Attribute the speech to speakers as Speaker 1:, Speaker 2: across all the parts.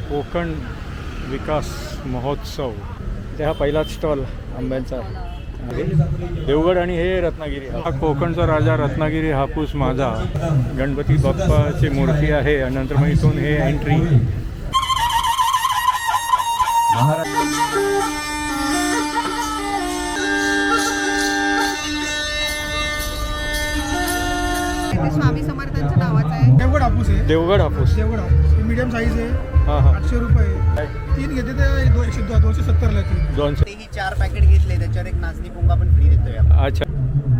Speaker 1: कोकण विकास महोत्सव. ते हा पहिलाच स्टॉल आंब्यांचा आहे. देवगड आणि हे रत्नागिरी. हा कोकणचा राजा रत्नागिरी हापूस माझा. गणपती बाप्पाची मूर्ती आहे आणि नंतर मग इथून हे एंट्री.
Speaker 2: स्वामी समर्थांच्या नावाचं आहे.
Speaker 3: देवगड हापूस आहे.
Speaker 1: देवगड हापूस.
Speaker 3: देवगड हापूस मीडियम साईज आहे.
Speaker 1: हां हां.
Speaker 3: 800 रुपये. 3 घेते ते 270ला 3.
Speaker 1: 200.
Speaker 4: तेही 4 पॅकेट घेतले त्याच्यावर एक नाचणी पोंगा पण फ्री देतोय आपण.
Speaker 1: अच्छा.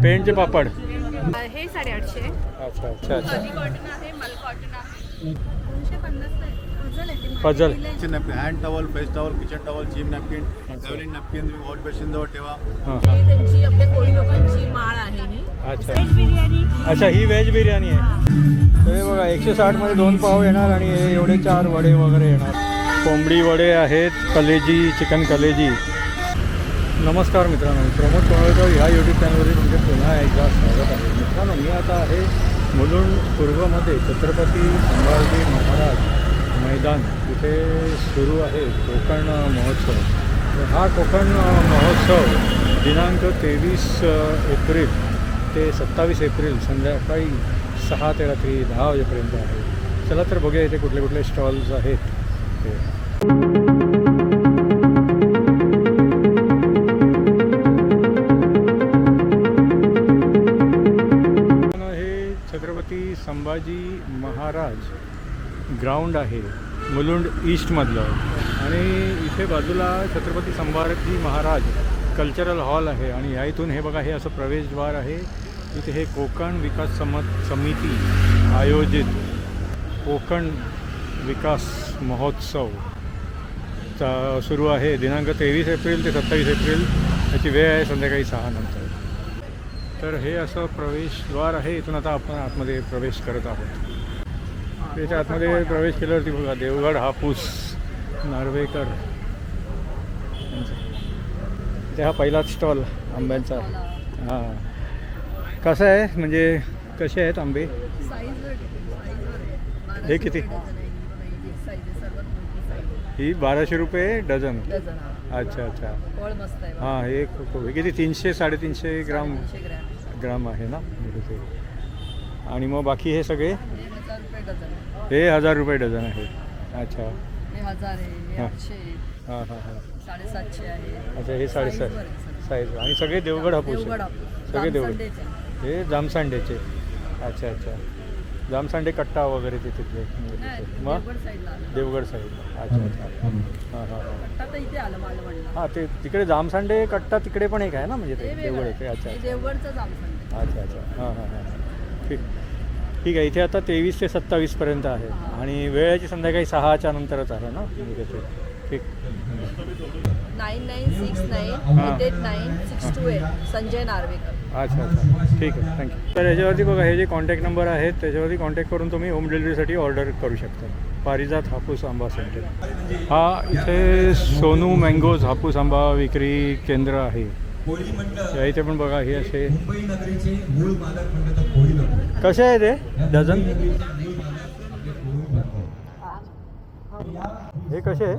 Speaker 1: पेंटचे पापड.
Speaker 2: हे 850.
Speaker 1: अच्छा अच्छा अच्छा.
Speaker 2: कॉटन आहे, मल कॉटन आहे. 250 आहे.
Speaker 1: Puzzle.
Speaker 5: Kitchen napkin, hand towel, face towel, kitchen towel, चिम नॅपकिन, ट्रॅव्हलिंग नॅपकिन तुम्ही वॉश बेसिन जवळ ठेवा.
Speaker 1: हां.
Speaker 2: ही त्यांची आपल्या कोळी लोकांची माळ आहे ही.
Speaker 1: अच्छा
Speaker 2: व्हेज बिर्याणी.
Speaker 1: अच्छा, ही व्हेज बिर्याणी आहे. तर हे बघा 160 मध्ये 2 पाव येणार आणि हे एवढे 4 वडे वगैरे येणार. कोंबडी वडे आहेत, कलेजी, चिकन कलेजी. नमस्कार मित्रांनो, प्रमोद कोणवळकर ह्या यूट्यूब चॅनलवरती तुमचे पुन्हा एकदा स्वागत आहे. मित्रांनो, मी आता आहे मुलुंड पूर्वमध्ये छत्रपती संभाजी महाराज मैदान. इथे सुरू आहे कोकण महोत्सव. तर हा कोकण महोत्सव दिनांक 23 एप्रिल ते 27 एप्रिल संध्याकाळी 6 ते रात्री 10 वाजेपर्यंत आहे. चला तर बघूया इथे कुठले कुठले स्टॉल्स आहेत ते. हे छत्रपती संभाजी महाराज ग्राउंड आहे मुलुंड ईस्टमधलं. आणि इथे बाजूला छत्रपती संभाजी महाराज कल्चरल हॉल आहे. आणि ह्या इथून हे बघा, हे असं प्रवेशद्वार आहे. इथे हे कोकण विकास समिती आयोजित कोकण विकास महोत्सव सुरू आहे. दिनांक 23 एप्रिल ते 27 एप्रिल. याची वेळ आहे संध्याकाळी 6 नंतर. तर हे असं प्रवेशद्वार आहे. इथून आता आपण आतमध्ये प्रवेश करत आहोत. त्याच्या आतमध्ये प्रवेश केल्यावरती बघा देवगड हापूस नार्वेकर. ते हा पहिलाच स्टॉल आंब्यांचा आहे. हां. कसं आहे म्हणजे कसे आहेत आंबे? हे किती? ही 1200 रुपये डझन. अच्छा अच्छा. हां. हे किती? 300-350 ग्राम आहे ना ते. आणि मग बाकी हे सगळे हे 1000 रुपये डझन आहे. अच्छा.
Speaker 2: हे 1000 आहे, हे 800 आहे.
Speaker 1: हां हां हां.
Speaker 2: 750 आहे.
Speaker 1: अच्छा, हे 750 साईज. आणि सगळे देवगड हापूस आहे. सगळे देवगड. हे जामसांडेचे. अच्छा अच्छा. जामसांडे कट्टा वगैरे ते तिथले. मग देवगड साईड. अच्छा अच्छा. हां हां हां. हां, ते तिकडे जामसांडे कट्टा तिकडे पण एक आहे ना, म्हणजे ते देवगड आहे ते. अच्छा
Speaker 2: देवगडचं जामसंडे.
Speaker 1: अच्छा अच्छा. हां हां हां. ठीक ठीक आहे. इथे आता 23 ते 27पर्यंत आहे. आणि वेळेची संध्याकाळी 6च्या नंतरच आहे ना म्हणजे ते. ठीक.
Speaker 2: 9969889628 संजय नार्वेकर.
Speaker 1: अच्छा अच्छा. ठीक आहे, थँक्यू. तर याच्यावरती बघा, हे जे कॉन्टॅक्ट नंबर आहेत त्याच्यावरती कॉन्टॅक्ट करून तुम्ही होम डिलिव्हरीसाठी ऑर्डर करू शकता. पारिजात हापूस आंबा सेंटर. हा इथे सोनू मँगोज हापूस आंबा विक्री केंद्र आहे. या इथे पण बघा हे असे कसे आहे ते डझन? हे कसे आहे?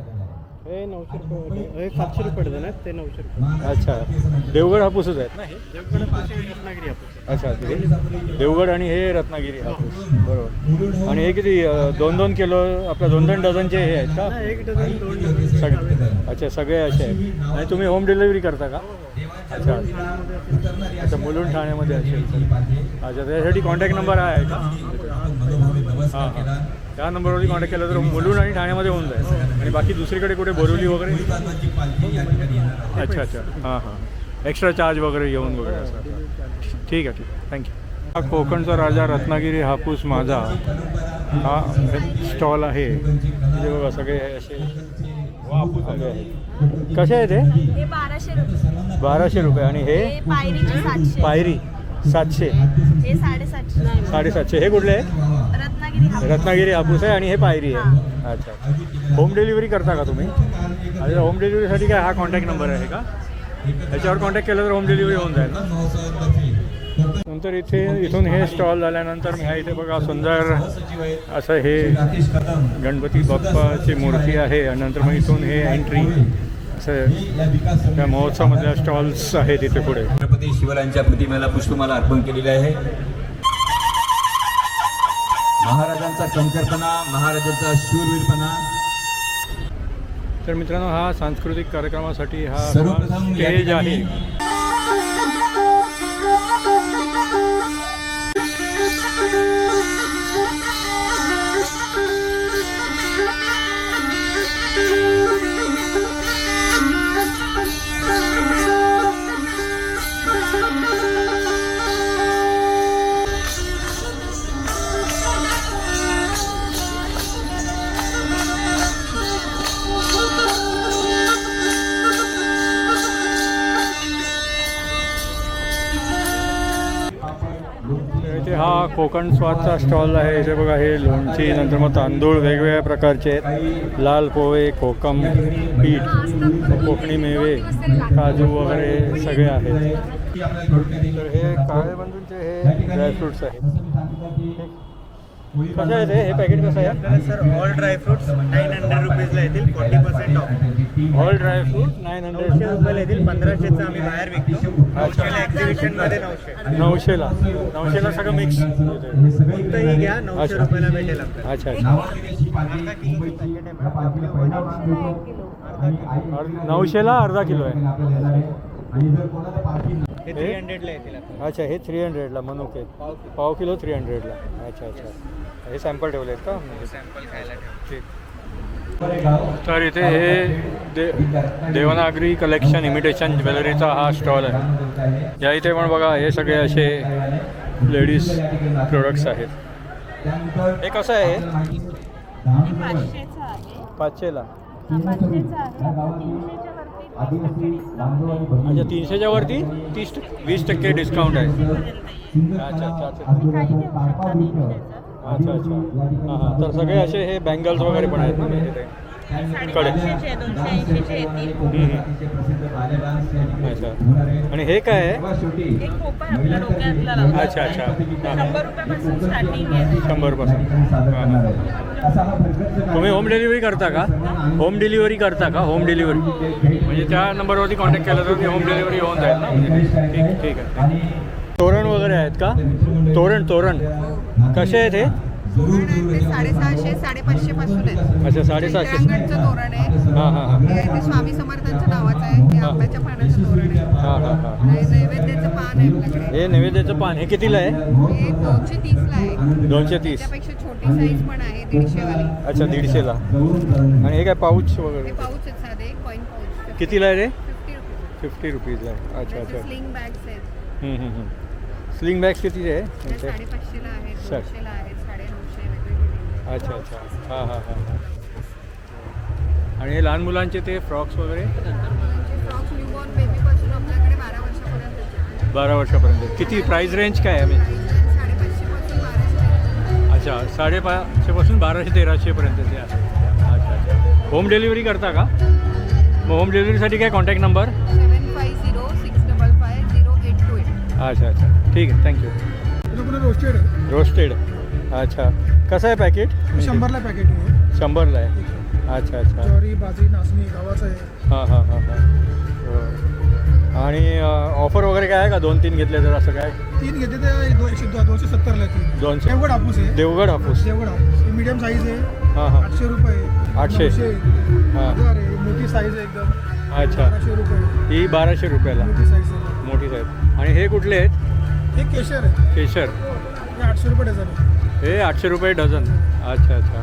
Speaker 3: हे 900 रुपये. हे 700 रुपये डझन आहेत. ते 900 रुपये.
Speaker 1: अच्छा. देवगड हापूसच आहेत ना हे?
Speaker 3: देवगड हापूस आहे, रत्नागिरी हापूस.
Speaker 1: अच्छा. ते देवगड आणि हे रत्नागिरी हापूस. बरोबर. आणि हे किती 2-2 किलो आपल्या 2-2 डझनचे हे आहेत का?
Speaker 3: 1 डझन 2 डझन
Speaker 1: सगळे. अच्छा, सगळे असे आहेत. आणि तुम्ही होम डिलिव्हरी करता का? अच्छा अच्छा. मुलुंड ठाण्यामध्ये असेल. अच्छा, त्यासाठी कॉन्टॅक्ट नंबर आहे का? हां हां. त्या नंबरवरती कॉन्टॅक्ट केला तर मुलुंड आणि ठाण्यामध्ये होऊन जाईल. आणि बाकी दुसरीकडे कुठे बोरिवली वगैरे? अच्छा अच्छा. हां हां. एक्स्ट्रा चार्ज वगैरे येऊन वगैरे असं. ठीक आहे, ठीक आहे. थँक्यू. हा कोकणचा राजा रत्नागिरी हापूस माझा हा स्टॉल आहे. म्हणजे बघा सगळे असे हापूस आहेत. कसे आहे ते?
Speaker 2: हे 1200 रुपये.
Speaker 1: 1200 रुपये. आणि हे
Speaker 2: पायरीचे 700.
Speaker 1: पायरी 700.
Speaker 2: हे 750.
Speaker 1: 750. हे कुठले आहे? रत्नागिरी हापूस आहे. आणि हे पायरी आहे. अच्छा. होम डिलिव्हरी करता का तुम्ही? अच्छा, होम डिलिव्हरीसाठी काय हा कॉन्टॅक्ट नंबर आहे का? याच्यावर कॉन्टॅक्ट केला तर होम डिलिव्हरी होऊन जाईल ना? नंतर इथून हे स्टॉल झाल्यानंतर ह्या इथे बघा सुंदर असं हे गणपती बाप्पाची मूर्ती आहे आणि नंतर मग इथून हे एंट्री असं त्या महोत्सवामधल्या स्टॉल्स आहेत इथे पुढे.
Speaker 6: छत्रपती शिवरायांच्या प्रतिमेला पुष्पमाला अर्पण केलेले आहे. महाराजांचा कणखरपणा, महाराजांचा शूरवीरपणा.
Speaker 1: तर मित्रांनो हा सांस्कृतिक कार्यक्रमासाठी हा
Speaker 6: सर्वप्रथम या
Speaker 1: स्टेज आहे.
Speaker 6: ठिकाणी
Speaker 1: इथे हा कोकण स्वादचा स्टॉल आहे. इथे बघा हे लोणची, नंतर मग तांदूळ वेगवेगळ्या प्रकारचे आहेत, लाल पोहे, कोकम पीठ, कोकणी मेवे, काजू वगैरे सगळे आहेत. तर हे काळे बंधूंचे हे ड्रायफ्रुट्स आहेत. कसं आहे हे पॅकेट कसं आहे?
Speaker 4: सर ऑल ड्रायफ्रुट्स 900 रुपीजला येतील, 40% ऑफ.
Speaker 1: ऑल ड्रायफ्रूट 900
Speaker 4: रुपयाला येतील, 1500चं आम्ही बाहेर विकतो. 900ला एक्झिबिशनमध्ये 900.
Speaker 1: 900ला सगळं मिक्स.
Speaker 4: कोणतंही घ्या, 900 रुपयाला भेटेल आपल्याला.
Speaker 1: अच्छा अच्छा. 900ला अर्धा किलो आहे.
Speaker 4: हे 300ला येतील आपल्याला.
Speaker 1: अच्छा हे 300ला मनुके पाव किलो 300ला. अच्छा अच्छा. हे सॅम्पल ठेवले आहेत का?
Speaker 4: सॅम्पल खायला ठेव.
Speaker 1: ठीक. तर इथे हे देवनागरी कलेक्शन इमिटेशन ज्वेलरीचा हा स्टॉल आहे. या इथे पण बघा हे सगळे असे लेडीज प्रोडक्ट्स आहेत. हे कसं आहे?
Speaker 2: हे 500चं आहे.
Speaker 1: 500ला.
Speaker 2: हा 500चं आहे. 300च्या वरती
Speaker 1: अच्छा 300च्या वरती
Speaker 2: डिस्काउंट आहे.
Speaker 1: 20% डिस्काउंट आहे. अच्छा अच्छा अच्छा.
Speaker 2: काही देऊ शकता 300चं.
Speaker 1: अच्छा अच्छा. हां हां. तर सगळे असे हे बँगल्स वगैरे पण आहेत ना इथे कडे.
Speaker 2: 500चे 280चे येतील.
Speaker 1: अच्छा. आणि हे काय आहे?
Speaker 2: एक खोपा आहे आपल्या डोक्यातला लावतो.
Speaker 1: अच्छा अच्छा. हां
Speaker 2: 100 रुपयापासून स्टार्टिंग आहे.
Speaker 1: 100%. हां हां. तुम्ही होम डिलिव्हरी करता का? होम डिलिव्हरी करता का? होम डिलिव्हरी म्हणजे त्या नंबरवरती कॉन्टॅक्ट केला तर ती होम डिलिव्हरी होऊन जाईल ना? ठीक ठीक आहे. तोरण वगैरे आहेत का? तोरण कसे आहेत हे?
Speaker 7: तोरण आहे ते 650 550 पासून आहेत.
Speaker 1: अच्छा 750.
Speaker 7: चित्रांगणचं तोरण आहे.
Speaker 1: हां हां हां.
Speaker 7: हे आहे ते स्वामी समर्थांच्या नावाचं आहे. हे आंब्याच्या पानाचं तोरण आहे.
Speaker 1: हां हां हां.
Speaker 7: हे नैवेद्याचं पान आहे आपल्याकडे.
Speaker 1: हे नैवेद्याचं पान हे कितीला आहे?
Speaker 7: हे 230ला आहे.
Speaker 1: 230.
Speaker 7: त्यापेक्षा छोटी साईज पण आहे 150 वाली.
Speaker 1: अच्छा 150ला. आणि हे काय पाऊच
Speaker 7: हे
Speaker 1: वगैरे
Speaker 7: पाऊच आहेत साधे कॉईन पाऊच.
Speaker 1: कितीला आहे रे?
Speaker 7: 50 रुपये.
Speaker 1: 50 रुपीजला आहे. अच्छा अच्छा.
Speaker 7: स्लिंग बॅग्स आहेत.
Speaker 1: स्लिंग बॅग्स कितीचे आहे?
Speaker 7: त्या 550ला आहेत,
Speaker 1: सर.
Speaker 7: 200ला आहेत, 950 वेगवेगळे.
Speaker 1: अच्छा अच्छा. हां हां हां हां. आणि हे लहान मुलांचे ते फ्रॉक्स वगैरे
Speaker 7: फ्रॉक्स न्यूबॉर्न बेबीपासून आपल्याकडे 12 वर्षापर्यंत.
Speaker 1: 12 वर्षापर्यंत. किती प्राईस रेंज काय आहे?
Speaker 7: 550 पासून 1200.
Speaker 1: अच्छा 550 पासून 1200-1300 पर्यंतचे आहे. अच्छा अच्छा. होम डिलिव्हरी करता का? मग होम डिलिव्हरीसाठी काय कॉन्टॅक्ट नंबर?
Speaker 7: 7506550828.
Speaker 1: अच्छा अच्छा. ठीक आहे. थँक्यू.
Speaker 3: रोस्टेड आहे.
Speaker 1: रोस्टेड. अच्छा. कसं आहे पॅकेट?
Speaker 3: 100ला पॅकेट आहे.
Speaker 1: 100ला आहे. अच्छा अच्छा.
Speaker 3: ज्वारी, बाजरी, नाचणी गव्हाचं आहे.
Speaker 1: हां हां हां हां. हो. आणि ऑफर वगैरे काय आहे का? 2-3 घेतले तर असं काय?
Speaker 3: 3 घेते ते 270ला येतील.
Speaker 1: 200.
Speaker 3: देवगड हापूस आहे.
Speaker 1: देवगड हापूस.
Speaker 3: देवगड हापूस मीडियम साईज आहे.
Speaker 1: हां हां.
Speaker 3: 800 रुपये.
Speaker 1: 800.
Speaker 3: 900,
Speaker 1: हां.
Speaker 3: 1000 आहे. मोठी साईज आहे एकदम.
Speaker 1: अच्छा.
Speaker 3: 1200 रुपये.
Speaker 1: ही 1200 रुपयाला
Speaker 3: मोठी साईज आहे.
Speaker 1: मोठी साईज. आणि हे कुठले आहेत?
Speaker 3: हे केशर आहे.
Speaker 1: केशर.
Speaker 3: हे 800 रुपये डझन आहे.
Speaker 1: हे 800 रुपये डझन. अच्छा अच्छा.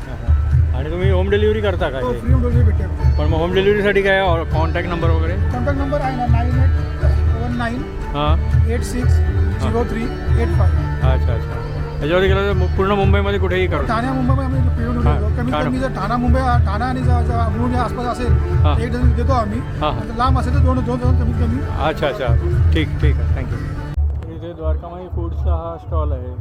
Speaker 1: हां हां. आणि तुम्ही होम डिलिव्हरी करता का?
Speaker 3: हो
Speaker 1: हे
Speaker 3: फ्री होम डिलिव्हरी भेटेल.
Speaker 1: पण मग होम डिलिव्हरीसाठी काय कॉन्टॅक्ट नंबर वगैरे?
Speaker 3: कॉन्टॅक्ट नंबर आहे ना 9819
Speaker 1: हां.
Speaker 3: 860885.
Speaker 1: अच्छा अच्छा. याच्यावरती गेलं तर पूर्ण मुंबईमध्ये कुठेही करू.
Speaker 3: ठाणे मुंबईमध्ये आम्ही फिरून
Speaker 1: हां,
Speaker 3: येतो. कमीत
Speaker 1: ठाणे.
Speaker 3: कमी जर ठाणा मुंबई ठाणा आणि मुलुंड आसपास असेल
Speaker 1: हां.
Speaker 3: तर 1 डझन देतो आम्ही.
Speaker 1: हां.
Speaker 3: आणि लांब असेल तर 2 डझन कमीत कमी.
Speaker 1: अच्छा अच्छा. ठीक ठीक आहे. थँक्यू. इथे द्वारकामाई फूडचा हा स्टॉल आहे.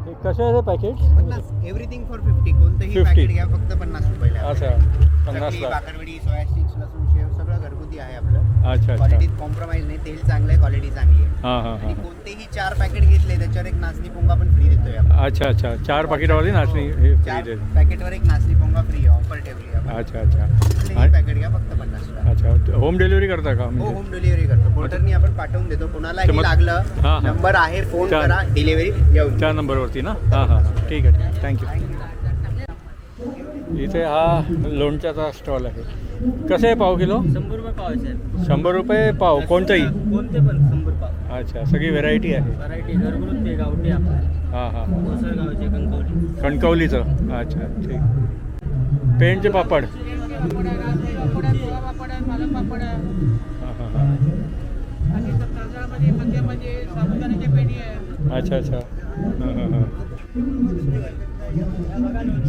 Speaker 1: हे कसे आहे पॅकेट?
Speaker 4: 50. Everything for 50. कोणतंही
Speaker 1: 50.
Speaker 4: पॅकेट घ्या, फक्त 50 रुपयाला.
Speaker 1: अच्छा
Speaker 4: चकली,
Speaker 1: 50ला.
Speaker 4: भाकरवडी, सोया स्टिक्स, लसूण शेव सगळं घरगुती घरगुती आहे आपलं.
Speaker 1: अच्छा
Speaker 4: क्वालिटीत कॉम्प्रोमाइज नाही, तेल चांगलं आहे, क्वालिटी चांगली आहे.
Speaker 1: हां हां
Speaker 4: आणि
Speaker 1: हां
Speaker 4: कोणतेही 4 पॅकेट घेतले त्याच्यावर एक नाचणी पोंगा पण फ्री देतोय आपण.
Speaker 1: अच्छा 4 पाकिटावाली नाचणी हे फ्री
Speaker 4: 4
Speaker 1: देईल.
Speaker 4: पॅकेटवर एक नाचणी पोंगा फ्री आहे, ऑफर ठेवली आहे आपण.
Speaker 1: अच्छा
Speaker 4: कुठलेही पॅकेट घ्या फक्त 50 रुपये.
Speaker 1: अच्छा होम डिलिव्हरी करता का
Speaker 4: हो,
Speaker 1: म्हणजे
Speaker 4: होम डिलिव्हरी करतो. पोर्टरनी आपण पाठवून देतो.
Speaker 1: तर
Speaker 4: कोणालाही
Speaker 1: मग-
Speaker 4: लागलं
Speaker 1: हां.
Speaker 4: नंबर आहे, फोन
Speaker 1: चालेल.
Speaker 4: करा, डिलिव्हरी घेऊन.
Speaker 1: त्या नंबरवरती ना हां हां ठीक आहे थँक्यू. इथे हा लोणच्याचा स्टॉल आहे. कसं आहे पाव किलो?
Speaker 3: 100 रुपये पाव आहे साहेब.
Speaker 1: 100 रुपये पाव कोणताही?
Speaker 3: कोणते पण 100 पाव.
Speaker 1: अच्छा सगळी व्हेरायटी आहे.
Speaker 3: व्हरायटी घरगुती गावठी आपलं
Speaker 1: हां हां
Speaker 3: कोसरगावचे कणकवली.
Speaker 1: कणकवलीचं अच्छा ठीक. पेंटचे पापड हां हां हां अच्छा हां हां हां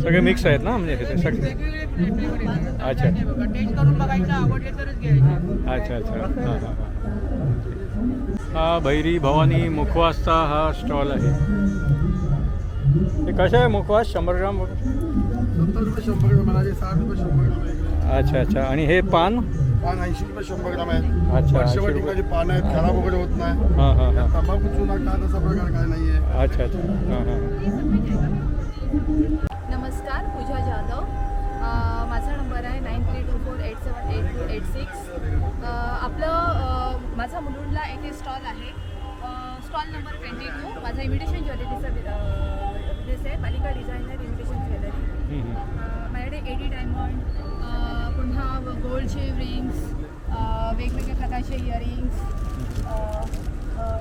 Speaker 1: सगळे मिक्स आहेत ना म्हणजे हे सगळे अच्छा अच्छा हां हां हा भैरी भवानी मुखवासचा हा स्टॉल आहे. हे कसं आहे मुखवास? 100 ग्राम वगैरे?
Speaker 5: 70 रुपये 100 ग्राम आहे, 60 रुपये 100 ग्राम आहे.
Speaker 1: अच्छा आणि हे पान?
Speaker 5: पान 80 रुपये 100 ग्राम आहे.
Speaker 1: अच्छा 80
Speaker 5: वर्षभर
Speaker 1: रुपये.
Speaker 5: टिकायची पानं आहेत, खराब वगैरे होत नाही.
Speaker 1: हां हां हां
Speaker 5: तंबाखू चुना का तसा प्रकार काय नाही आहे.
Speaker 1: अच्छा हां हां
Speaker 2: नमस्कार, पूजा जाधव. माझा नंबर आहे 9324878286. माझा मुलुंडला येथे स्टॉल आहे. Stall number 22. माझा इमिटेशन ज्वेलरीचा बिझनेस आहे. पालिका डिझायनर इमिटेशन ज्वेलरी. माझ्याकडे एडी डायमंड, पुन्हा गोल्डचे रिंग्स, वेगवेगळ्या प्रकारचे इयरिंग्स,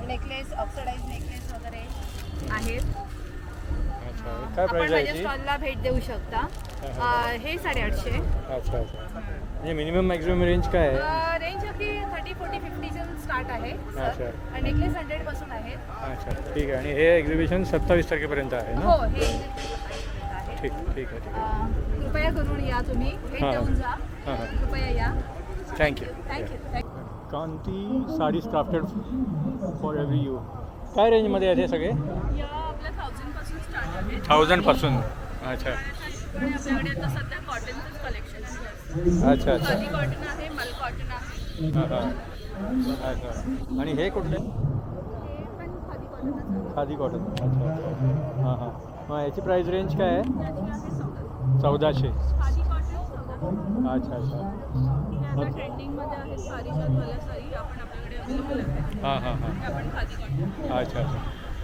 Speaker 2: नेकलेस, ऑक्सिडाइज नेकलेस वगैरे आहेत.
Speaker 1: काय
Speaker 2: आपण
Speaker 1: प्राईस आहे
Speaker 2: माझ्या
Speaker 1: याची?
Speaker 2: स्टॉलला भेट देऊ शकता. हे 850.
Speaker 1: अच्छा म्हणजे मिनिमम मॅक्झिमम रेंज काय आहे?
Speaker 2: रेंज अगदी 30, 40, 50 स्टार्ट आहे
Speaker 1: अच्छा.
Speaker 2: सर. नेकलेस 100 पासून आहेत.
Speaker 1: अच्छा ठीक आहे. आणि हे एक्झिबिशन 27 तारखेपर्यंत आहे ना?
Speaker 2: हो, हे आहे.
Speaker 1: ठीक आहे.
Speaker 2: कृपया करून या, तुम्ही भेट
Speaker 1: हां.
Speaker 2: देऊन जा.
Speaker 1: हां हां
Speaker 2: कृपया या.
Speaker 1: Thank you.
Speaker 2: Thank you.
Speaker 1: Kanti sarees crafted for every you. काय रेंजमध्ये आहेत हे सगळे?
Speaker 2: या आपल्या 1000 पासून स्टार्ट आहे.
Speaker 1: 1000 पासून. अच्छा
Speaker 2: आपल्याकडे आता सध्या कॉटनचंच कलेक्शन आहे.
Speaker 1: अच्छा
Speaker 2: खादी कॉटन आहे, मल कॉटन आहे.
Speaker 1: हां हां अच्छा. आणि हे कुठले?
Speaker 2: हे पण खादी कॉटनच आहे.
Speaker 1: खादी कॉटन. अच्छा हां हां मग याची प्राईस रेंज काय आहे?
Speaker 2: त्याची आहे
Speaker 1: 1400.
Speaker 2: खादी कॉटन 1400.
Speaker 1: अच्छा
Speaker 2: हे आता ट्रेंडिंगमध्ये आहे. सारीच्या मला सारी आपण आपल्याकडे अवेलेबल आहे.
Speaker 1: हां हां हां
Speaker 2: हे आपण खादी कॉटन.
Speaker 1: अच्छा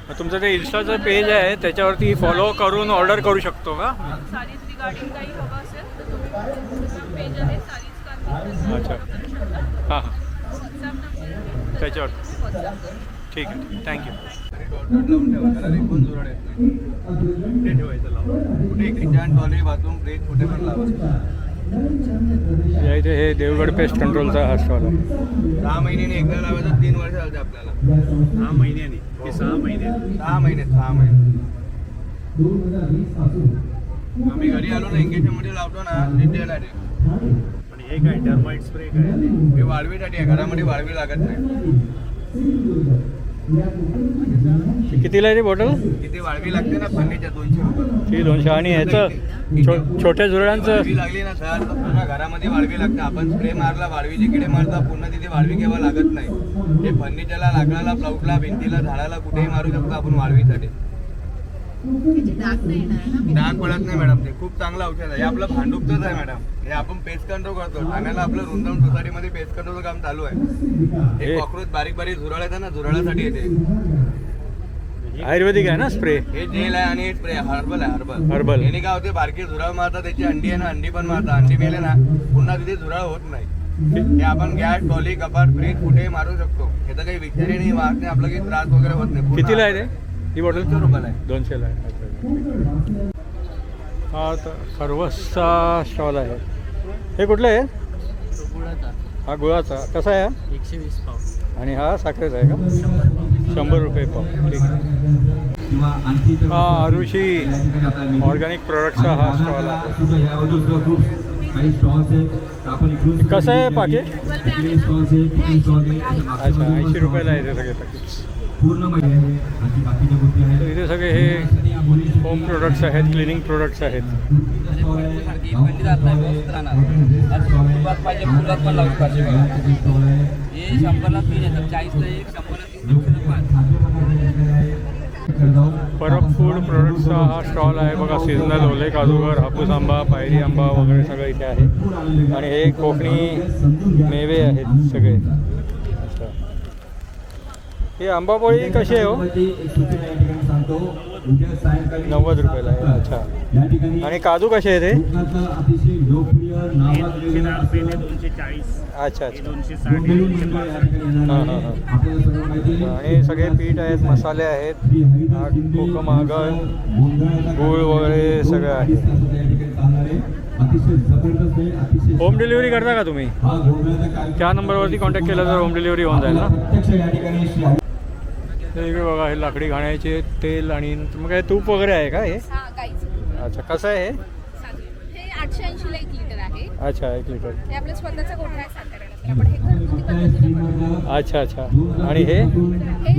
Speaker 1: मग तुमचं ते इन्स्टाचं पेज आहे त्याच्यावरती फॉलो करून ऑर्डर करू शकतो का?
Speaker 2: सारीज रिगार्डिंग काही हवं असेल तर तुम्ही पेज आहे सारीज कांती
Speaker 1: अच्छा.
Speaker 2: करू शकता.
Speaker 1: हां हां
Speaker 2: व्हॉट्सॲप नंबर
Speaker 1: त्याच्यावर
Speaker 2: व्हॉट्सॲप करू.
Speaker 1: ठीक आहे थँक्यू.
Speaker 5: लावून ठेवा, त्याला रेखून जोराड येत नाही. कुठे ठेवायचं लावून? कुठे किचन, टॉयलेट, बाथरूम, फ्रीज कुठे पण लावायचं.
Speaker 1: या इथे हे देवगड पेस्ट कंट्रोलचा हा स्टॉल आहे.
Speaker 5: 6 महिन्याने एकदा लावायचं, 3 वर्ष चालते आपल्याला. 6 महिन्याने की 6 महिने? 6 महिने 6 महिने. आम्ही घरी आलो ना एंगेजमेंटमध्ये लावतो ना तिथे डायरेक्ट.
Speaker 8: आणि हे काय टर्माइट स्प्रे काय?
Speaker 5: हे वाळवीसाठी आहे, घरामध्ये वाळवी लागत नाही.
Speaker 1: कितीला आहे ती बॉटल?
Speaker 5: तिथे वाळवी लागते ना फर्निचर 200 रुपये.
Speaker 1: ती 200. आणि ह्याचं छोट्या झुरळांचं
Speaker 5: वाळवी लागली ना सर तर पूर्ण घरामध्ये वाळवी लागते. आपण स्प्रे मारला, वाळवीचे किडे मारता, पुन्हा तिथे वाळवी घ्यावा लागत नाही. हे फर्निचरला, लाकडाला, प्लाऊटला, भिंतीला, झाडाला कुठेही मारू शकतो आपण वाळवीसाठी. डाग पडत नाही मॅडम. ते खूप चांगलं औषध आहे. हे आपलं भांडुपचंच आहे मॅडम. हे आपण पेस्ट कंट्रोल करतो. ठाण्याला आपलं रुंदावून सोसायटीमध्ये पेस्ट कंट्रोलचं काम चालू आहे. हे कॉक्रोच बारीक बारीक झुरळ येतात ना, झुरळासाठी येते.
Speaker 1: आयुर्वेदिक आहे ना स्प्रे?
Speaker 5: हे जेल आहे आणि हे स्प्रे हर्बल आहे.
Speaker 1: हर्बल.
Speaker 5: याने काय होते, बारकी झुरळ मारतात, त्याची अंडी आहे ना, अंडी पण मारतात. अंडी मेले ना पुन्हा तिथे झुरळ होत नाही. हे आपण गॅस, ट्रॉली, कपाट, फ्रीज कुठेही मारू शकतो. याचा काही विचारी नाही, वास नाही, आपला काही त्रास वगैरे होत नाही.
Speaker 1: कितीला आहे ते ही बॉटल?
Speaker 5: 200 रुपयाला आहे.
Speaker 1: 200ला आहे. अच्छा. हा तर सर्वसचा स्टॉल आहे. हे कुठलं आहे? हा गुळाचा. कसा आहे?
Speaker 3: 120 पाव.
Speaker 1: आणि हा साखरेचा आहे का? 100 रुपये पाव. ठीक आहे. हा आरुषी ऑर्गॅनिक प्रोडक्टचा हा स्टॉल आहे. कसं आहे पाकिट? अच्छा 80 रुपयाला आहे ते सगळे पॅकेट.
Speaker 6: पूर्ण महिला आहे बाकी बाकीच्या गोष्टी आहेत.
Speaker 1: तर इथे सगळे हे होम प्रोडक्ट्स आहेत, क्लिनिंग प्रोडक्ट्स आहेत. परब फूड प्रोडक्ट्सचा हा स्टॉल आहे बघा. सीझनल ओले काजूगर, हापूस आंबा, पायरी आंबा वगैरे सगळं इथे आहे. आणि हे कोकणी मेवे आहेत सगळे. अच्छा, हे आंबापोळी कशी आहे हो? 90 रुपयाला आहे. अच्छा, आणि काजू कसे आहे ते?
Speaker 8: 240,
Speaker 1: अच्छा अच्छा.
Speaker 8: 260,
Speaker 1: हां हां हां. आणि सगळे पीठ आहेत, मसाले आहेत, कोकम आगळ, गूळ वगैरे सगळं आहे. होम डिलिव्हरी करता का तुम्ही? त्या नंबरवरती कॉन्टॅक्ट केला तर होम डिलिव्हरी होऊन जाईल ना? तर इकडे बघा, हे लाकडी घाण्याचे तेल आणि मग काय तूप वगैरे आहे का हे?
Speaker 2: हा गाईचं.
Speaker 1: अच्छा, कसं आहे हे?
Speaker 2: हे 880ला 1 लिटर आहे.
Speaker 1: अच्छा, 1 लिटर.
Speaker 2: हे आपलं स्वतःचा गोठा आहे साताऱ्याला. आपण हे घरगुती पद्धतीने बनवतो.
Speaker 1: अच्छा अच्छा. आणि हे
Speaker 2: हे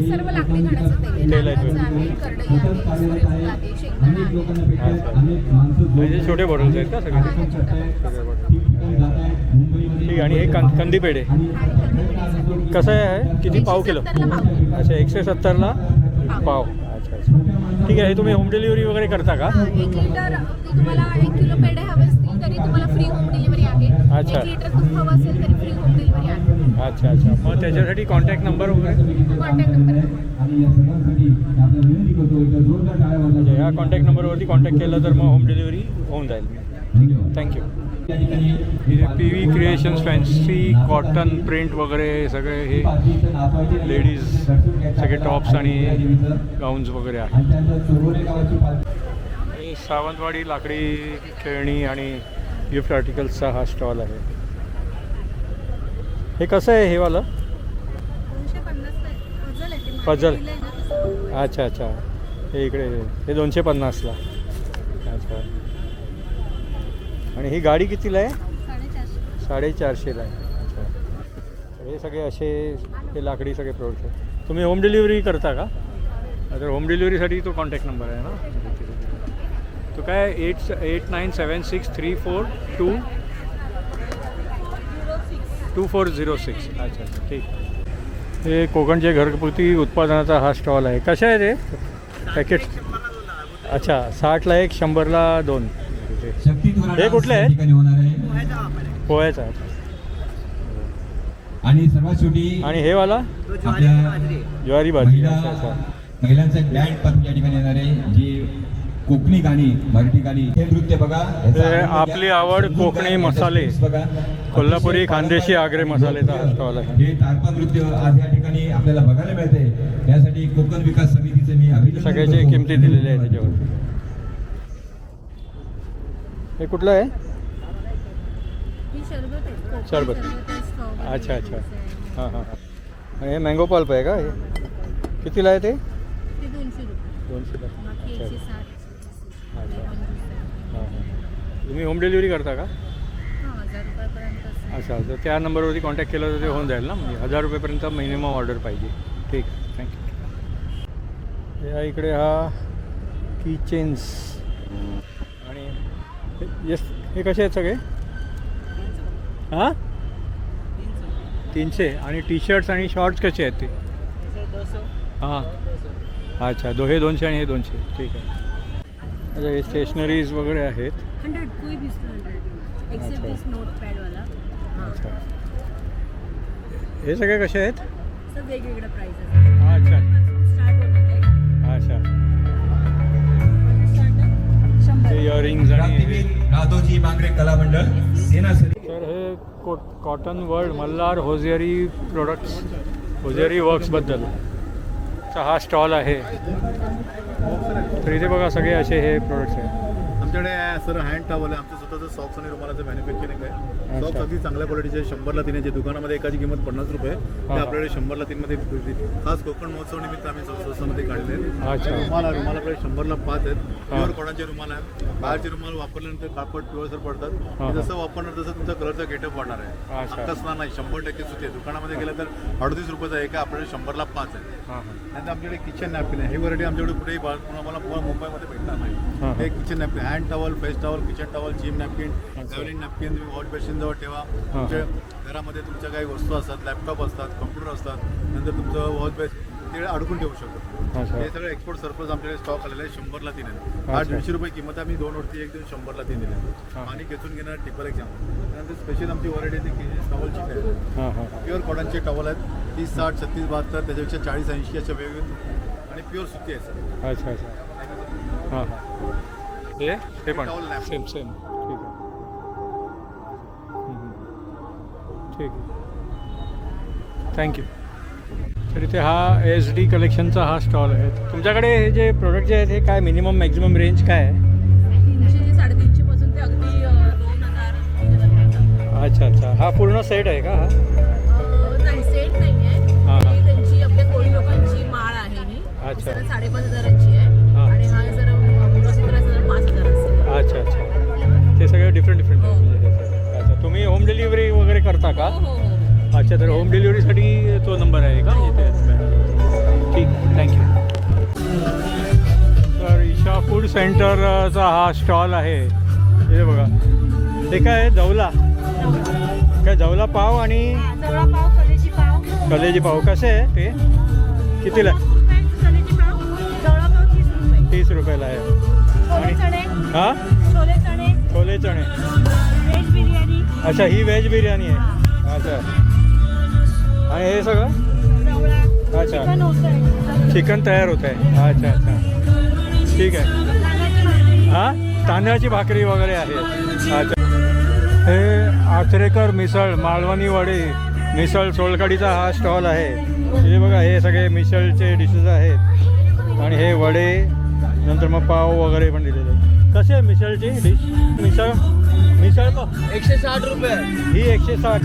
Speaker 2: सर्व लाकडी घाण्याचं तेल आहे.
Speaker 1: तेल आहे.
Speaker 2: नारळाचं आहे, करडई आहे, सूर्यफूल आहे, शेंगदाणा आहे.
Speaker 1: म्हणजे छोटे बॉटल्स आहेत का सगळे? सगळे बॉटल. ठीक आहे. आणि हे कंदी पेढे कसं आहे? किती पाव किलो?
Speaker 2: 170ला पाव.
Speaker 1: अच्छा, 170ला पाव. अच्छा अच्छा. ठीक आहे. हे तुम्ही होम डिलिव्हरी वगैरे करता का?
Speaker 2: 1 लिटर तुम्हाला 1 किलो पेढे हवे असतील तरी तुम्हाला फ्री होम डिलिव्हरी आहे.
Speaker 1: अच्छा.
Speaker 2: 1 लिटर दूध हवं असेल तरी फ्री होम डिलिव्हरी आहे.
Speaker 1: अच्छा अच्छा. मग त्याच्यासाठी कॉन्टॅक्ट नंबर वगैरे?
Speaker 2: कॉन्टॅक्ट नंबर
Speaker 1: म्हणजे ह्या कॉन्टॅक्ट नंबरवरती कॉन्टॅक्ट केलं तर मग होम डिलिव्हरी होऊन जाईल. ठीक आहे, थँक्यू. इथे P V creations fancy cotton print वगैरे सगळे हे लेडीज सगळे टॉप्स आणि गाऊन्स वगैरे आहेत. आणि सावंतवाडी लाकडी खेळणी आणि गिफ्ट आर्टिकल्सचा हा स्टॉल आहे. हे कसं आहे हे वालं?
Speaker 2: 250
Speaker 1: पझल. अच्छा अच्छा. हे इकडे हे 250ला. अच्छा. आणि ही गाडी कितीला आहे? 450ला आहे. अच्छा. हे सगळे असे हे लाकडी सगळे प्रोडक्ट आहेत. तुम्ही होम डिलिव्हरी करता का? तर होम डिलिव्हरीसाठी तो कॉन्टॅक्ट नंबर आहे ना? तो काय 8976342406. अच्छा अच्छा, ठीक. हे कोकणचे घरगुती उत्पादनाचा हा स्टॉल आहे. कशा आहे ते पॅकेट? अच्छा, 60ला 1, 100ला 2. हे कुठले आहेत? पोह्याचा.
Speaker 6: आणि सर्वात शेवटी
Speaker 1: आणि हे वाला
Speaker 6: आपल्या
Speaker 1: ज्वारी बाजरी. अच्छा अच्छा.
Speaker 6: महिलांचा बँड पण या ठिकाणी येणार आहे. जी कोकणी गाणी, मराठी गाणी, हे नृत्य बघा.
Speaker 1: हे आपली आवड कोकणी मसाले,
Speaker 6: बघा,
Speaker 1: कोल्हापुरी, खानदेशी, आगरे मसालेचा हा स्टॉल आहे.
Speaker 6: हे तारपा नृत्य आज या ठिकाणी आपल्याला बघायला मिळते. यासाठी कोकण विकास समितीचे मी अभिनंदन
Speaker 1: सगळ्याचे
Speaker 6: करतो.
Speaker 1: किमती दिलेल्या आहेत त्याच्यावर. हे कुठलं आहे? सरबत. अच्छा अच्छा. हां हां. आणि हे मँगो पल्प आहे का? हे कितीला आहे ते? 200ला. अच्छा अच्छा. हां हां. तुम्ही होम डिलिव्हरी करता का? अच्छा, तर त्या नंबरवरती कॉन्टॅक्ट केला तर ते होऊन जाईल ना? म्हणजे 1000 रुपयेपर्यंत मिनिमम ऑर्डर पाहिजे. ठीक आहे, थँक्यू. या इकडे हा की चेन्स आणि येस. हे कसे आहेत सगळे? हां, 300. आणि टी शर्ट्स आणि शॉर्ट्स कसे आहेत ते? हां. अच्छा, हे 200 आणि हे 200. ठीक आहे. अच्छा, हे स्टेशनरीज वगैरे आहेत.
Speaker 2: 100 कोई भी 100 एक्सेप्ट दिस नोटपॅड वाला.
Speaker 1: अच्छा, हे सगळे कसे आहेत?
Speaker 2: सब वेगवेगळ्या प्राइस.
Speaker 1: अच्छा
Speaker 2: स्टार्ट होणार आहे.
Speaker 1: अच्छा.
Speaker 2: स्टार्ट 100.
Speaker 1: इयरिंग्ज आणि हे.
Speaker 6: राधोजी बांगरे कला मंडळ सेनासरी.
Speaker 1: तर हे cotton world Malhar hosiery products, hosiery वर्क्सबद्दल हा स्टॉल आहे. तर इथे बघा सगळे असे हे प्रोडक्ट्स आहेत.
Speaker 9: आमच्याकडे सर हँड टॉवल आहे, आमचं स्वतःचं सॉक्स आणि रुमालाचं मॅन्युफॅक्चरिंग आहे. सॉक्स अगदी चांगल्या क्वालिटीचे 100ला 3 आहे. दुकानामध्ये एकाची किंमत 50 रुपये ते आपल्याकडे 100ला 3 मध्ये खास कोकण महोत्सव निमित्त आम्ही स्वस्तामध्ये काढले आहेत. रुमाल आपल्याकडे 100ला 5 आहेत. प्युअर कॉटनचे रुमाल आहेत. बाहेरचे रुमाल वापरल्यानंतर कापड पिवळसर पडतात. जसं वापरणार तसं तुमचा कलरचा गेटअप वाढणार आहे. कसला नाही 100% सुती आहे. दुकानामध्ये गेलं तर 38 रुपयाचा आहे का, आपल्याकडे 100ला 5 आहे. नंतर आमच्याकडे किचन नॅपकिन आहे. ही व्हरायटी आमच्याकडे कुठेही आम्हाला मुंबईमध्ये भेटणार नाही. हे kitchen napkin, hand towel, face towel, kitchen towel, gym napkin, travelling napkin तुम्ही वॉश बेसिन जवळ ठेवा. तुमच्या घरामध्ये तुमच्या काही वस्तू असतात, लॅपटॉप असतात, कम्प्युटर असतात, नंतर तुमचं वॉश बेस ते अडकून ठेवू शकतो. हे सगळं एक्सपोर्ट सरप्लस आमच्याकडे स्टॉक आलेला आहे. 100ला 3 आहे. 150 रुपये किंमत आम्ही 2 वरती 1 देऊन 100ला 3 दिले. पाणी खेचून घेणार टिपर एक्झाम. त्यानंतर स्पेशल आमची व्हरायटी आहे ती टॉवलची आहे. प्युअर कॉटनचे टॉवल आहेत. 30, 60, 36, 72 त्याच्यापेक्षा 40, 80 अशा वेगवेगळे आणि प्युअर सुती आहे सर.
Speaker 1: अच्छा अच्छा. हां हे पण सेम सेम. ठीक आहे. ठीक आहे, थँक्यू. तर इथे हा SD कलेक्शनचा हा स्टॉल आहे. तुमच्याकडे हे जे प्रोडक्ट जे आहेत हे काय मिनिमम मॅक्झिमम रेंज काय आहे?
Speaker 2: 300 350 पासून ते अगदी 2000.
Speaker 1: अच्छा अच्छा. हा पूर्ण सेट आहे का हा?
Speaker 2: नाही, सेट नाही आहे. ही त्यांची आपल्या कोळी लोकांची माळ आहे ही.
Speaker 1: अच्छा.
Speaker 2: 5,500ची आहे आणि हा जर 5,000 असेल.
Speaker 1: अच्छा अच्छा. ते सगळे डिफरंट डिफरंट आहे म्हणजे हे. अच्छा, तुम्ही होम डिलिव्हरी वगैरे करता का?
Speaker 2: हो.
Speaker 1: अच्छा, तर होम डिलिव्हरीसाठी तो नंबर आहे का इथे? ठीक, थँक्यू. तर ईशा फूड सेंटरचा हा स्टॉल आहे. हे बघा, हे काय आहे? जवला काय? जवला पाव आणि
Speaker 2: जवळा पाव, कलेजी पाव.
Speaker 1: कलेजी पाव कसे आहे ते? कितीला?
Speaker 2: कलेजी पाव, जवळा पाव 30 रुपये.
Speaker 1: 30 रुपयाला आहे.
Speaker 2: छोले चणे,
Speaker 1: हां,
Speaker 2: छोले चणे,
Speaker 1: छोले चणे.
Speaker 2: व्हेज बिर्याणी.
Speaker 1: अच्छा, ही व्हेज बिर्याणी आहे. अच्छा, आणि हे सगळं
Speaker 2: जवळा
Speaker 1: अच्छा
Speaker 2: चिकन होतं.
Speaker 1: चिकन तयार होत आहे. अच्छा अच्छा, ठीक आहे. हां, तांदळाची भाकरी वगैरे आहे. अच्छा, हे आचरेकर मिसळ, मालवणी वडे, मिसळ सोलकडीचा हा स्टॉल आहे. हे बघा, हे सगळे मिसळचे डिशेस आहेत आणि हे वडे, नंतर मग पाव वगैरे पण दिलेले आहेत. कसे आहे मिसळची डिश? मिसळ मग
Speaker 5: 160 रुपये.
Speaker 1: ही 160.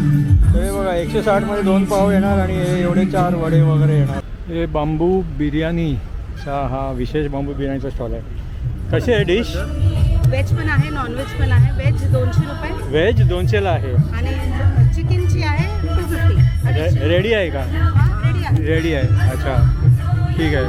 Speaker 1: तर हे बघा, 160 मध्ये 2 पाव येणार आणि हे एवढे 4 वडे वगैरे येणार. हे बांबू बिर्याणीचा हा विशेष बांबू बिर्याणीचा स्टॉल आहे. कशी आहे डिश?
Speaker 7: व्हेज पण आहे, नॉनव्हेज पण आहे. व्हेज 200 रुपये
Speaker 1: व्हेज 200ला आहे
Speaker 7: आणि चिकनची आहे 250.
Speaker 1: रेडी आहे का?
Speaker 7: रेडी आहे.
Speaker 1: रेडी आहे. अच्छा, ठीक आहे.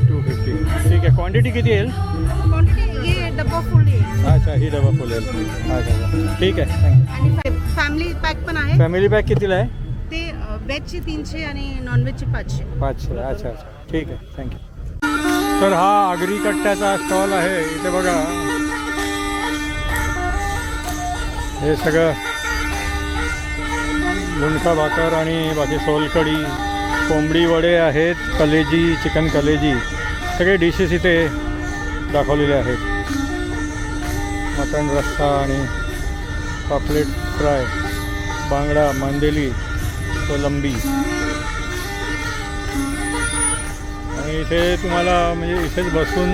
Speaker 1: 250. ठीक आहे. क्वांटिटी किती येईल?
Speaker 7: क्वांटिटी हे डब्बा फुल आहे.
Speaker 1: अच्छा, ही डबा फुल येईल. अच्छा, ठीक आहे, थँक्यू.
Speaker 7: आणि फॅमिली पॅक पण आहे.
Speaker 1: फॅमिली पॅक कितीला आहे?
Speaker 7: ते व्हेजची 300 आणि नॉनव्हेजची 500.
Speaker 1: 500. अच्छा अच्छा, ठीक आहे, थँक्यू. तर हा आगरी कट्ट्याचा स्टॉल आहे. इथे बघा, हे सगळं झुणका भाकर आणि बाकी सोलकढी, कोंबडी वडे आहेत, कलेजी, चिकन कलेजी, सगळे डिशेस इथे दाखवलेले आहेत. मटण रस्सा आणि पापलेट फ्राय, बांगडा, मांदेली, कोलंबी. आणि इथे तुम्हाला म्हणजे इथेच बसून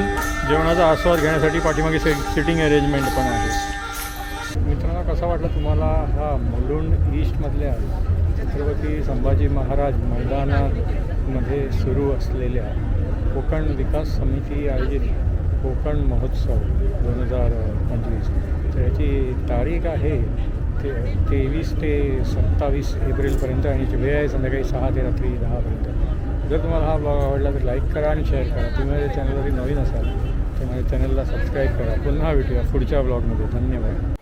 Speaker 1: जेवणाचा आस्वाद घेण्यासाठी पाठीमागे सिटिंग अरेंजमेंट पण आहे. मित्रांनो, कसा वाटला तुम्हाला हा मुलुंड ईस्टमधल्या छत्रपती संभाजी महाराज मैदानामध्ये सुरू असलेल्या कोकण विकास समिती आयोजित कोकण महोत्सव 2025. तर याची तारीख आहे 23 ते 27 एप्रिलपर्यंत आणि वेळ आहे संध्याकाळी 6 ते रात्री 10पर्यंत. जर तुम्हाला हा ब्लॉग आवडला तर लाईक करा आणि शेअर करा. तुम्ही माझ्या चॅनलवरती नवीन असाल तर माझ्या चॅनलला सबस्क्राईब करा. पुन्हा भेटूया पुढच्या ब्लॉगमध्ये. धन्यवाद.